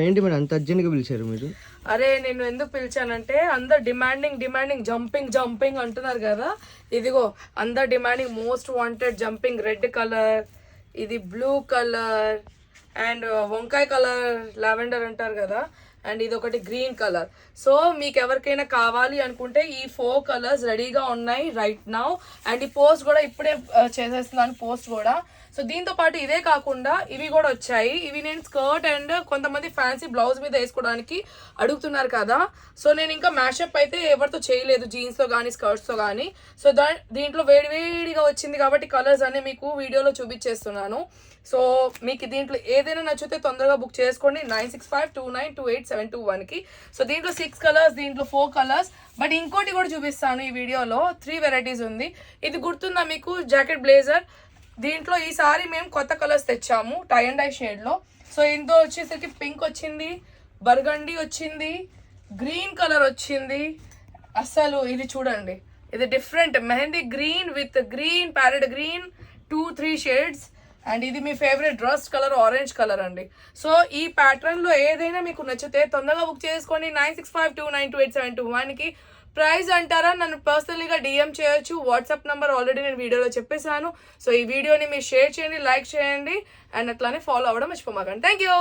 ఏంటి మరి అంత అర్జెంట్గా పిలిచారు మీరు? అరే నేను ఎందుకు పిలిచానంటే అందరు డిమాండింగ్ జంపింగ్ అంటున్నారు కదా. ఇదిగో అందరు demanding most wanted jumping red colour, ఇది బ్లూ కలర్ అండ్ వంకాయ కలర్ లావెండర్ అంటారు కదా, అండ్ ఇది ఒకటి గ్రీన్ కలర్. సో మీకు ఎవరికైనా కావాలి అనుకుంటే ఈ 4 కలర్స్ రెడీగా ఉన్నాయి రైట్ నౌ. అండ్ ఈ పోస్ట్ కూడా ఇప్పుడే చేసేస్తున్నాను పోస్ట్ కూడా. సో దీంతో పాటు ఇదే కాకుండా ఇవి కూడా వచ్చాయి. ఇవి నేను స్కర్ట్ అండ్ కొంతమంది ఫ్యాన్సీ బ్లౌజ్ మీద వేసుకోవడానికి అడుగుతున్నారు కదా. సో నేను ఇంకా మ్యాషప్ అయితే ఎవరితో చేయలేదు జీన్స్తో కానీ స్కర్ట్స్తో కానీ. సో దీంట్లో వేడిగా వచ్చింది కాబట్టి కలర్స్ అన్ని మీకు వీడియోలో చూపించేస్తున్నాను. సో మీకు దీంట్లో ఏదైనా నచ్చితే తొందరగా బుక్ చేసుకోండి 9652928721కి. సో దీంట్లో 6 కలర్స్, దీంట్లో 4 కలర్స్. బట్ ఇంకోటి కూడా చూపిస్తాను ఈ వీడియోలో. 3 వెరైటీస్ ఉంది. ఇది గుర్తుందా మీకు? Jacket blazer. దీంట్లో ఈసారి మేము కొత్త కలర్స్ తెచ్చాము టై అండ్ డై షేడ్లో. సో ఇందులో వచ్చేసరికి పింక్ వచ్చింది, బర్గండీ వచ్చింది, గ్రీన్ కలర్ వచ్చింది. అసలు ఇది చూడండి, ఇది different mehndi green with green parrot green 2-3 shades. And ఇది మీ favourite rust colour orange colour అండి. సో ఈ ప్యాటర్న్లో ఏదైనా మీకు నచ్చితే తొందరగా బుక్ చేసుకోండి 9652928721కి. ప్రైస్ అంటారా, నన్ను పర్సనల్గా డిఎం చేయొచ్చు. వాట్సాప్ నెంబర్ ఆల్రెడీ నేను వీడియోలో చెప్పేశాను. సో ఈ వీడియోని మీరు షేర్ చేయండి, లైక్ చేయండి అండ్ అట్లానే ఫాలో అవ్వడం మర్చిపోమాకండి. Thank you.